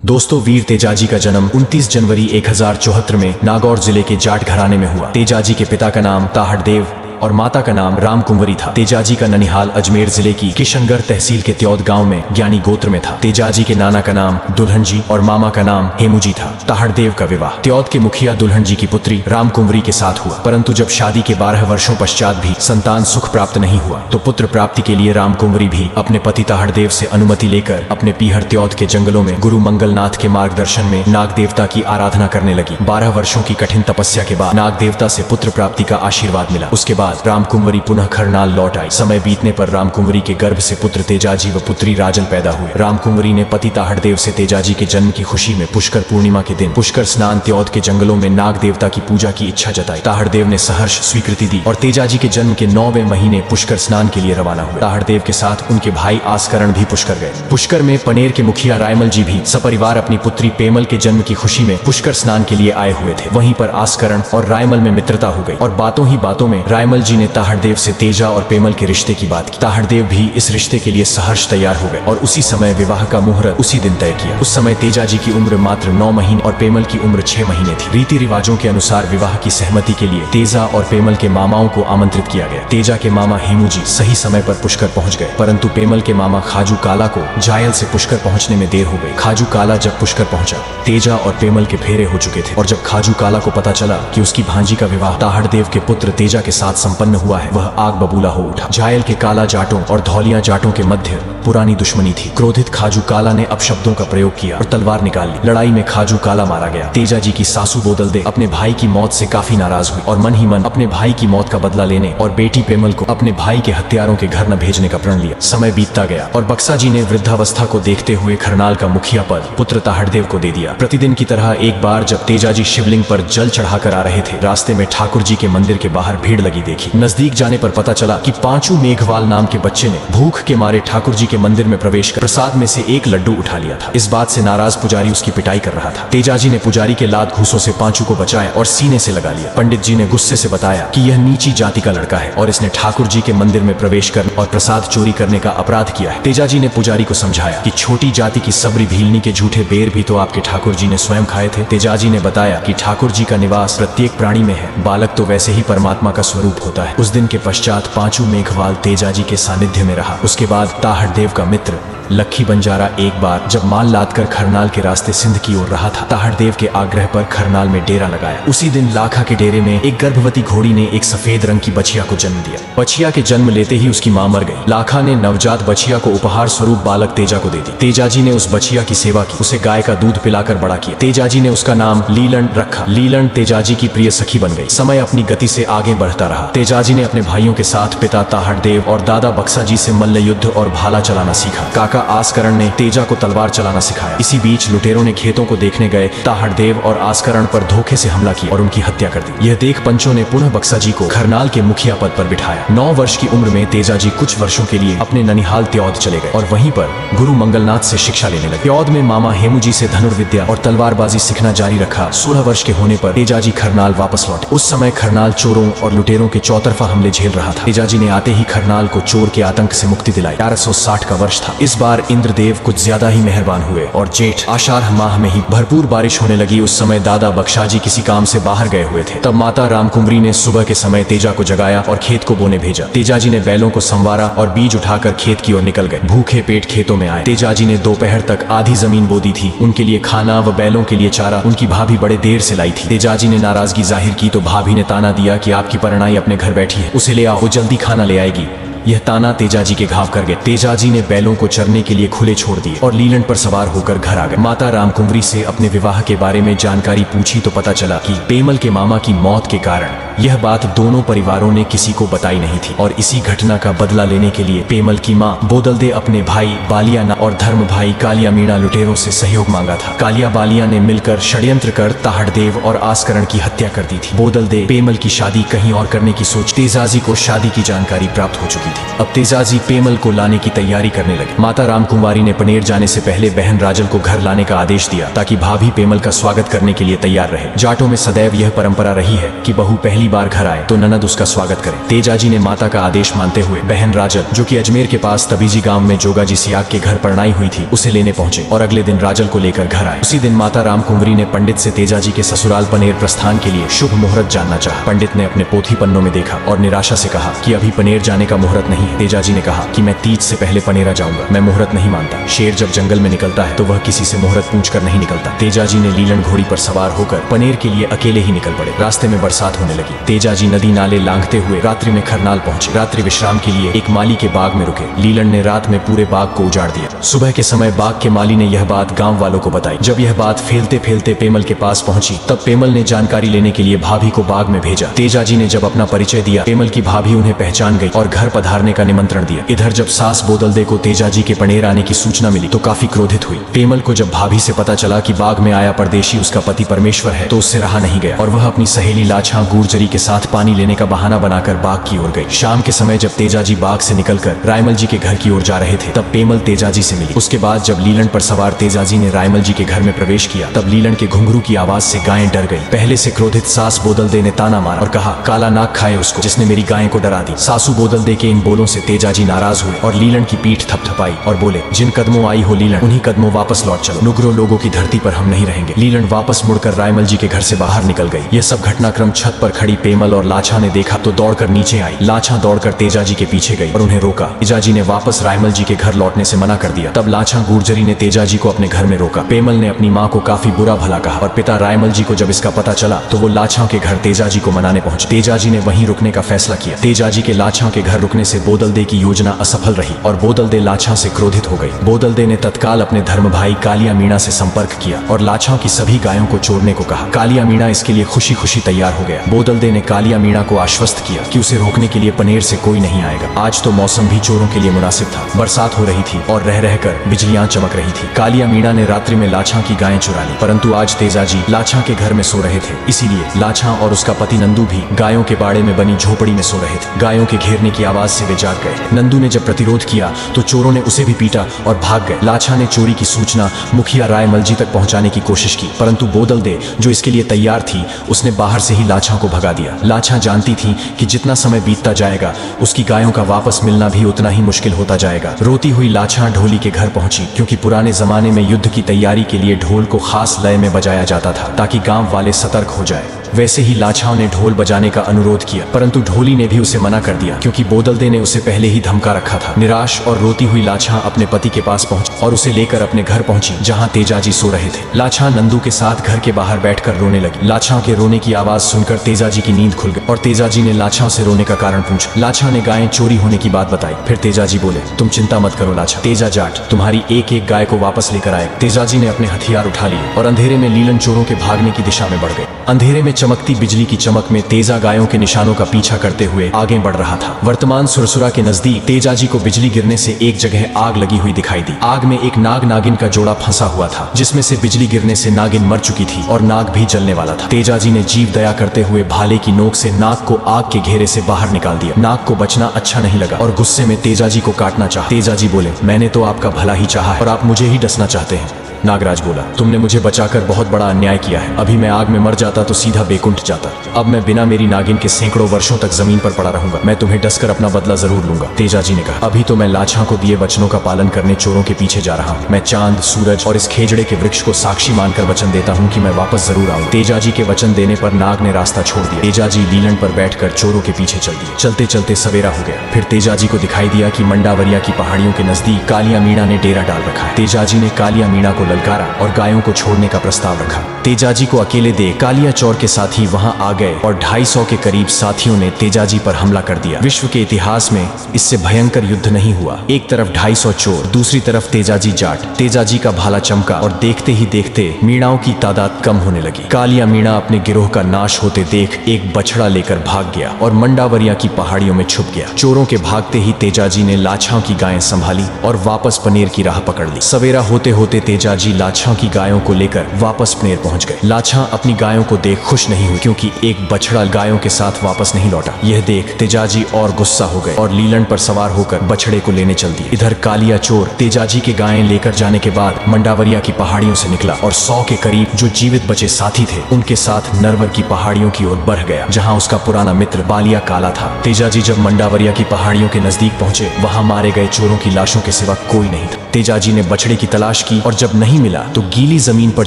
दोस्तों, वीर तेजाजी का जन्म 29 जनवरी 1074 में नागौर जिले के जाट घराने में हुआ। तेजाजी के पिता का नाम ताहड़देव और माता का नाम रामकुंवरी था। तेजाजी का ननिहाल अजमेर जिले की किशनगढ़ तहसील के त्योद गांव में ज्ञानी गोत्र में था। तेजाजी के नाना का नाम दुल्हन जी और मामा का नाम हेमूजी था। ताहड़देव का विवाह त्योद के मुखिया दुल्हन जी की पुत्री रामकुंवरी के साथ हुआ, परंतु जब शादी के 12 वर्षों पश्चात भी संतान सुख प्राप्त नहीं हुआ तो पुत्र प्राप्ति के लिए रामकुंवरी भी अपने पति ताहड़देव से अनुमति लेकर अपने पीहर त्योद के जंगलों में गुरु मंगलनाथ के मार्गदर्शन में नाग देवता की आराधना करने लगी। 12 वर्षों की कठिन तपस्या के बाद नाग देवता से पुत्र प्राप्ति का आशीर्वाद मिला। उसके बाद रामकुंवरी पुनः खरनाल लौट आई। समय बीतने पर रामकुंवरी के गर्भ से पुत्र तेजाजी व पुत्री राजल पैदा हुए। रामकुंवरी ने पति ताहड़देव से तेजाजी के जन्म की खुशी में पुष्कर पूर्णिमा के दिन पुष्कर स्नान त्योद के जंगलों में नाग देवता की पूजा की इच्छा जताई। ताहड़देव ने सहर्ष स्वीकृति दी और तेजाजी के जन्म के 9वें महीने पुष्कर स्नान के लिए रवाना हुए। ताहड़देव के साथ उनके भाई आस्करण भी पुष्कर गए। पुष्कर में पनेर के मुखिया रायमल जी भी सपरिवार अपनी पुत्री पेमल के जन्म की खुशी में पुष्कर स्नान के लिए आए हुए थे। वहीं पर आस्करण और रायमल में मित्रता हो गई और बातों ही बातों में रायमल जी ने ताहड़देव से तेजा और पेमल के रिश्ते की बात की। ताहड़देव भी इस रिश्ते के लिए सहर्ष तैयार हो गए और उसी समय विवाह का मुहूर्त उसी दिन तय किया। उस समय तेजाजी की उम्र मात्र 9 महीने और पेमल की उम्र 6 महीने थी। रीति रिवाजों के अनुसार विवाह की सहमति के लिए तेजा और पेमल के मामाओं को आमंत्रित किया गया। तेजा के मामा हेमूजी सही समय पर पुष्कर पहुंच गए, परंतु पेमल के मामा खाजू काला को जायल से पुष्कर पहुंचने में देर हो गई। खाजू काला जब पुष्कर पहुंचा, तेजा और पेमल के फेरे हो चुके थे और जब खाजू काला को पता चला कि उसकी भांजी का विवाह ताहड़देव के पुत्र तेजा के साथ संपन्न हुआ है, वह आग बबूला हो उठा। जायल के काला जाटों और धौलिया जाटों के मध्य पुरानी दुश्मनी थी। क्रोधित खाजू काला ने अपशब्दों का प्रयोग किया और तलवार निकाल ली। लड़ाई में खाजू काला मारा गया। तेजाजी की सासू बोदल दे अपने भाई की मौत से काफी नाराज हुई और मन ही मन अपने भाई की मौत का बदला लेने और बेटी पेमल को अपने भाई के हत्यारों के घर न भेजने का प्रण लिया। समय बीतता गया और बक्सा जी ने वृद्धावस्था को देखते हुए खरनाल का मुखिया पद पुत्र ताहड़देव को दे दिया। प्रतिदिन की तरह एक बार जब तेजाजी शिवलिंग पर जल चढ़ाकर आ रहे थे, रास्ते में ठाकुर जी के मंदिर के बाहर भीड़ लगी देखी। नजदीक जाने पर पता चला कि पांचू मेघवाल नाम के बच्चे ने भूख के मारे ठाकुर जी के मंदिर में प्रवेश कर प्रसाद में से एक लड्डू उठा लिया था। इस बात से नाराज पुजारी उसकी पिटाई कर रहा था। तेजाजी ने पुजारी के लात घूसों से पांचू को बचाया और सीने से लगा लिया। पंडित जी ने गुस्से से बताया कि यह नीची जाति का लड़का है और इसने ठाकुर जी के मंदिर में प्रवेश कर और प्रसाद चोरी करने का अपराध किया है। तेजाजी ने पुजारी को समझाया कि छोटी जाति की सबरी भीलनी के झूठे बेर भी तो आपके ठाकुर जी ने स्वयं खाए थे। तेजाजी ने बताया कि ठाकुर जी का निवास प्रत्येक प्राणी में है, बालक तो वैसे ही परमात्मा का स्वरूप होता है। उस दिन के पश्चात पांचू मेघवाल तेजाजी के सानिध्य में रहा। उसके बाद ताहड़देव का मित्र लखी बंजारा एक बार जब माल लादकर खरनाल के रास्ते सिंध की ओर रहा था, ताहड़देव के आग्रह पर खरनाल में डेरा लगाया। उसी दिन लाखा के डेरे में एक गर्भवती घोड़ी ने एक सफेद रंग की बछिया को जन्म दिया। बछिया के जन्म लेते ही उसकी मां मर गई। लाखा ने नवजात बछिया को उपहार स्वरूप बालक तेजा को दे दी। तेजाजी ने उस बछिया की सेवा की, उसे गाय का दूध पिलाकर बड़ा किया। तेजाजी ने उसका नाम लीलन रखा। लीलन तेजाजी की प्रिय सखी बन गई। समय अपनी गति से आगे बढ़ता रहा। तेजाजी ने अपने भाइयों के साथ पिता ताहड़देव और दादा बक्सा जी से मल्ल युद्ध और भाला चलाना सीखा। काका आस्करण ने तेजा को तलवार चलाना सिखाया। इसी बीच लुटेरों ने खेतों को देखने गए ताहड़देव और आस्करण पर धोखे से हमला किया और उनकी हत्या कर दी। यह देख पंचों ने पुनः बक्सा जी को खरनाल के मुखिया पद पर बिठाया। 9 वर्ष की उम्र में तेजाजी कुछ वर्षों के लिए अपने ननिहाल त्योद चले गए और वहीं पर गुरु मंगलनाथ से शिक्षा लेने लगे। त्योद में मामा हेमूजी से धनुर्विद्या और तलवारबाजी सीखना जारी रखा। 16 वर्ष के होने पर तेजाजी खरनाल वापस लौटे। उस समय खरनाल चोरों और लुटेरों के चौतरफा हमले झेल रहा था। तेजाजी ने आते ही खरनाल को चोर के आतंक से मुक्ति दिलाई। 1160 का वर्ष था। इस बार इंद्रदेव कुछ ज्यादा ही मेहरबान हुए और जेठ आषाढ़ माह में ही भरपूर बारिश होने लगी। उस समय दादा बक्सा जी किसी काम से बाहर गए हुए थे। तब माता रामकुंवरी ने सुबह के समय तेजा को जगाया और खेत को बोने भेजा। तेजाजी ने बैलों को संवारा और बीज उठाकर खेत की ओर निकल गए। भूखे पेट खेतों में आए। तेजाजी ने दोपहर तक आधी जमीन बोदी थी। उनके लिए खाना व बैलों के लिए चारा उनकी भाभी बड़े देर से लाई थी। तेजाजी ने नाराजगी जाहिर की तो भाभी ने ताना दिया कि आपकी परनाई अपने घर बैठी है, उसे ले आओ, वो जल्दी खाना ले आएगी। यह ताना तेजाजी के घाव कर गए। तेजाजी ने बैलों को चरने के लिए खुले छोड़ दिए और लीलन पर सवार होकर घर आ गए। माता रामकुंवरी से अपने विवाह के बारे में जानकारी पूछी तो पता चला कि पेमल के मामा की मौत के कारण यह बात दोनों परिवारों ने किसी को बताई नहीं थी और इसी घटना का बदला लेने के लिए पेमल की मां बोदलदे अपने भाई बालिया और धर्म भाई कालिया मीणा लुटेरों से सहयोग मांगा था। कालिया बालिया ने मिलकर षड्यंत्र कर ताहड़देव और आस्करण की हत्या कर दी थी। बोदलदे पेमल की शादी कहीं और करने की सोच तेजाजी को शादी की जानकारी प्राप्त हो चुकी थी। अब तेजाजी पेमल को लाने की तैयारी करने लगे। माता रामकुंवारी ने पनेर जाने से पहले बहन राजल को घर लाने का आदेश दिया ताकि भाभी पेमल का स्वागत करने के लिए तैयार रहे। जाटों में सदैव यह परंपरा रही है कि बहू पहली पहली बार घर आए तो ननद उसका स्वागत करे। तेजाजी ने माता का आदेश मानते हुए बहन राजल, जो कि अजमेर के पास तबीजी गांव में जोगाजी सियाग के घर परनाई हुई थी, उसे लेने पहुंचे और अगले दिन राजल को लेकर घर आए। उसी दिन माता रामकुंवरी ने पंडित से तेजाजी के ससुराल पनेर प्रस्थान के लिए शुभ मुहूर्त जानना चाहा। पंडित ने अपने पोथी पन्नों में देखा और निराशा से कहा कि अभी पनेर जाने का मुहूर्त नहीं है। तेजाजी ने कहा कि मैं तीज से पहले पनेरा जाऊंगा, मैं मुहूर्त नहीं मानता। शेर जब जंगल में निकलता है तो वह किसी से मुहूर्त पूछकर नहीं निकलता। तेजाजी ने लीलन घोड़ी पर सवार होकर पनेर के लिए अकेले ही निकल पड़े। रास्ते में बरसात होने लगी। तेजाजी नदी नाले लांघते हुए रात्रि में खरनाल पहुंचे। रात्रि विश्राम के लिए एक माली के बाग में रुके। लीलन ने रात में पूरे बाग को उजाड़ दिया। सुबह के समय बाग के माली ने यह बात गांव वालों को बताई। जब यह बात फैलते फैलते पेमल के पास पहुंची तब पेमल ने जानकारी लेने के लिए भाभी को बाग में भेजा। तेजाजी ने जब अपना परिचय दिया, पेमल की भाभी उन्हें पहचान गई और घर पधारने का निमंत्रण दिया। इधर जब सास बोदलदे को तेजाजी के पनेर आने की सूचना मिली तो काफी क्रोधित हुई। पेमल को जब भाभी से पता चला कि बाग में आया परदेशी उसका पति परमेश्वर है तो उससे रहा नहीं गया और वह अपनी सहेली लाछा गुर्जरी के साथ पानी लेने का बहाना बनाकर बाग की ओर गई। शाम के समय जब तेजाजी बाग से निकलकर रायमल जी के घर की ओर जा रहे थे तब पेमल तेजाजी से मिली। उसके बाद जब लीलन पर सवार तेजाजी ने रायमल जी के घर में प्रवेश किया तब लीलन के घुंघरू की आवाज से गायें डर गई। पहले से क्रोधित सास बोदलदे ने ताना मारा और कहा, काला नाग खाए उसको जिसने मेरी गायें को डरा दी। सासू बोदलदे के इन बोलों से तेजाजी नाराज हुए और लीलन की पीठ थपथपाई और बोले, जिन कदमों आई हो लीलन उन्हीं कदमों वापस लौट चलो। नुग्रो लोगों की धरती पर हम नहीं रहेंगे। लीलन वापस मुड़कर रायमल जी के घर से बाहर निकल गई। यह सब घटनाक्रम छत पर खड़ी पेमल और लाछा ने देखा तो दौड़कर नीचे आई। लाछा दौड़कर तेजाजी के पीछे गई और उन्हें रोका। तेजाजी ने वापस रायमल जी के घर लौटने से मना कर दिया। तब लाछा गुर्जरी ने तेजाजी को अपने घर में रोका। पेमल ने अपनी माँ को काफी बुरा भला कहा और पिता रायमल जी को जब इसका पता चला तो वो लाछा के घर तेजाजी को मनाने पहुंचे। तेजाजी ने वहीं रुकने का फैसला किया। तेजाजी के लाछा के घर रुकने से बोदलदे की योजना असफल रही और बोदलदे लाछा से क्रोधित हो गई। बोदलदे ने तत्काल अपने धर्म भाई कालिया मीणा से संपर्क किया और लाछा की सभी गायों को छोड़ने को कहा। कालिया मीणा इसके लिए खुशी खुशी तैयार हो गया। बोदलदे ने कालिया मीणा को आश्वस्त किया कि उसे रोकने के लिए पनेर से कोई नहीं आएगा। आज तो मौसम भी चोरों के लिए मुनासिब था। बरसात हो रही थी और रह रहकर बिजलियां चमक रही थी। कालिया मीणा ने रात्रि में लाछा की गायें चुरा ली, परंतु आज तेजाजी लाछा के घर में सो रहे थे, इसीलिए लाछा और उसका पति नंदू भी गायों के बाड़े में बनी झोपड़ी में सो रहे थे। गायों के घेरने की आवाज से वे जाग गए। नंदू ने जब प्रतिरोध किया तो चोरों ने उसे भी पीटा और भाग गए। लाछा ने चोरी की सूचना मुखिया रायमल जी तक पहुंचाने की कोशिश की, परंतु बोदलदे जो इसके लिए तैयार थी उसने बाहर से ही लाछा को भगा दिया। लाछा जानती थी कि जितना समय बीतता जाएगा उसकी गायों का वापस मिलना भी उतना ही मुश्किल होता जाएगा। रोती हुई लाछा ढोली के घर पहुंची, क्योंकि पुराने जमाने में युद्ध की तैयारी के लिए ढोल को खास लय में बजाया जाता था ताकि गांव वाले सतर्क हो जाए। वैसे ही लाछा ने ढोल बजाने का अनुरोध किया, परंतु ढोली ने भी उसे मना कर दिया क्योंकि बोदलदे ने उसे पहले ही धमका रखा था। निराश और रोती हुई लाछा अपने पति के पास पहुंची और उसे लेकर अपने घर पहुंची जहां तेजाजी सो रहे थे। लाछा नंदू के साथ घर के बाहर बैठकर रोने लगी। लाछा के रोने की आवाज सुनकर तेजाजी की नींद खुल गई और तेजाजी ने लाछा से रोने का कारण पूछा। लाछा ने गायें चोरी होने की बात बताई। फिर तेजाजी बोले, तुम चिंता मत करो लाछा, तेजा जाट तुम्हारी एक एक गाय को वापस लेकर आए। तेजाजी ने अपने हथियार उठा लिए और अंधेरे में लीलन चोरों के भागने की दिशा में बढ़ गए। अंधेरे में चमकती बिजली की चमक में तेजा गायों के निशानों का पीछा करते हुए आगे बढ़ रहा था। वर्तमान सुरसुरा के नजदीक तेजाजी को बिजली गिरने से एक जगह आग लगी हुई दिखाई दी। आग में एक नाग नागिन का जोड़ा फंसा हुआ था, जिसमें से बिजली गिरने से नागिन मर चुकी थी और नाग भी जलने वाला था। तेजाजी ने जीव दया करते हुए भाले की नोक से नाग को आग के घेरे से बाहर निकाल दिया। नाग को बचना अच्छा नहीं लगा और गुस्से में तेजाजी को काटना चाहा। तेजाजी बोले, मैंने तो आपका भला ही चाहा है और आप मुझे ही डसना चाहते हैं। नागराज बोला, तुमने मुझे बचाकर बहुत बड़ा अन्याय किया है। अभी मैं आग में मर जाता तो सीधा बेकुंठ जाता। अब मैं बिना मेरी नागिन के सैकड़ों वर्षों तक जमीन पर पड़ा रहूंगा। मैं तुम्हें डसकर अपना बदला जरूर लूंगा। तेजाजी ने कहा, अभी तो मैं लाछा को दिए वचनों का पालन करने चोरों के पीछे जा रहा हूँ। मैं चांद, सूरज और इस खेजड़े के वृक्ष को साक्षी मानकर वचन देता हूँ कि मैं वापस जरूर आऊँ। तेजाजी के वचन देने पर नाग ने रास्ता छोड़ दिया। तेजाजी लीलन पर बैठकर चोरों के पीछे चल दिए। चलते चलते सवेरा हो गया। फिर तेजाजी को दिखाई दिया कि मंडावरिया की पहाड़ियों के नजदीक कालिया मीणा ने डेरा डाल रखा है। तेजाजी ने कालिया मीणा को ललकारा और गायों को छोड़ने का प्रस्ताव रखा। तेजाजी को अकेले देख कालिया चोर के साथी वहां आ गए और 250 के करीब साथियों ने तेजाजी पर हमला कर दिया। विश्व के इतिहास में इससे भयंकर युद्ध नहीं हुआ। एक तरफ 250 चोर, दूसरी तरफ तेजाजी जाट। तेजाजी का भाला चमका और देखते ही देखते मीणाओं की तादाद कम होने लगी। कालिया मीणा अपने गिरोह का नाश होते देख एक बछड़ा लेकर भाग गया और मंडावरिया की पहाड़ियों में छुप गया। चोरों के भागते ही तेजाजी ने लाछाओं की गायें संभाली और वापस पनेर की राह पकड़ ली। सवेरा होते होते तेजाजी तेजाजी लाछा की गायों को लेकर वापस पनेर पहुंच गए। लाछा अपनी गायों को देख खुश नहीं हुई क्योंकि एक बछड़ा गायों के साथ वापस नहीं लौटा। यह देख तेजाजी और गुस्सा हो गए और लीलन पर सवार होकर बछड़े को लेने चल दिए। इधर कालिया चोर तेजाजी के गायें लेकर जाने के बाद मंडावरिया की पहाड़ियों से निकला और 100 के करीब जो जीवित बचे साथी थे उनके साथ नरवर की पहाड़ियों की ओर बढ़ गया, जहां उसका पुराना मित्र बालिया काला था। तेजाजी जब मंडावरिया की पहाड़ियों के नजदीक पहुंचे, वहां मारे गए चोरों की लाशों के सिवा कोई नहीं था। तेजाजी ने बछड़े की तलाश की और जब नहीं मिला तो गीली जमीन पर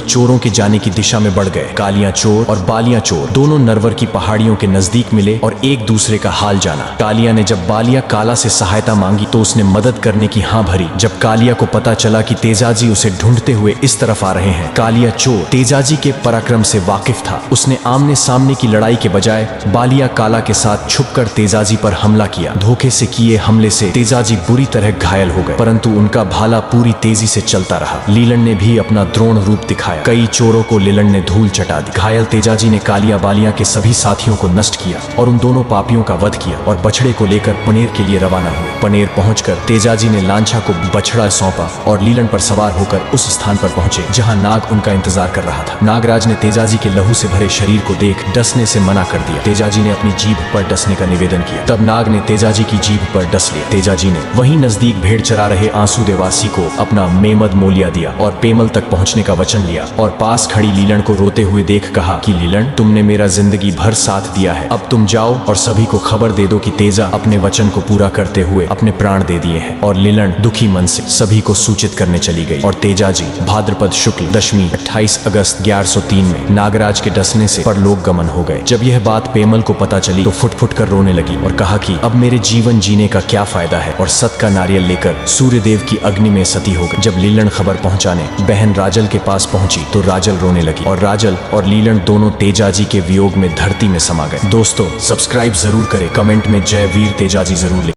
चोरों के जाने की दिशा में बढ़ गए। कालिया चोर और बालिया चोर दोनों नरवर की पहाड़ियों के नजदीक मिले और एक दूसरे का हाल जाना। कालिया ने जब बालिया काला से सहायता मांगी तो उसने मदद करने की हाँ भरी। जब कालिया को पता चला कि तेजाजी उसे ढूंढते हुए इस तरफ आ रहे हैं, कालिया चोर तेजाजी के पराक्रम से वाकिफ था। उसने आमने सामने की लड़ाई के बजाय बालिया काला के साथ छुपकर तेजाजी पर हमला किया। धोखे से किए हमले से तेजाजी बुरी तरह घायल हो गए, परंतु उनका भाला पूरी तेजी से चलता रहा। लीलन ने भी अपना द्रोण रूप दिखाया। कई चोरों को लीलन ने धूल चटा दी। घायल तेजाजी ने कालिया बालिया के सभी साथियों को नष्ट किया और उन दोनों पापियों का वध किया और बछड़े को लेकर पनेर के लिए रवाना हुए। पनेर पहुंचकर तेजाजी ने लांछा को बछड़ा सौंपा और लीलन पर सवार होकर उस स्थान पर पहुंचे जहां नाग उनका इंतजार कर रहा था। नागराज ने तेजाजी के लहू से भरे शरीर को देख डसने से मना कर दिया। तेजाजी ने अपनी जीभ पर डसने का निवेदन किया। तब नाग ने तेजाजी की जीभ पर डस लिया। तेजाजी ने वहीं नजदीक भेड़ चरा रहे आंसू देवासी को अपना मेमद मोलिया दिया और पेमल तक पहुंचने का वचन लिया और पास खड़ी लीलन को रोते हुए देख कहा कि लीलन, तुमने मेरा जिंदगी भर साथ दिया है, अब तुम जाओ और सभी को खबर दे दो कि तेजा अपने वचन को पूरा करते हुए अपने प्राण दे दिए हैं। और लीलन दुखी मन से सभी को सूचित करने चली गई और तेजाजी भाद्रपद शुक्ल दशमी 28 अगस्त 1103 में नागराज के डसने से परलोक गमन हो गए। जब यह बात पेमल को पता चली तो फुट फुट कर रोने लगी और कहा कि अब मेरे जीवन जीने का क्या फायदा है, और सत का नारियल लेकर सूर्यदेव की अग्नि में सती हो गई। जब लीलन खबर पहुंचाने बहन राजल के पास पहुंची तो राजल रोने लगी और राजल और लीलन दोनों तेजाजी के वियोग में धरती में समा गए। दोस्तों, सब्सक्राइब जरूर करें, कमेंट में जय वीर तेजाजी जरूर लिखें।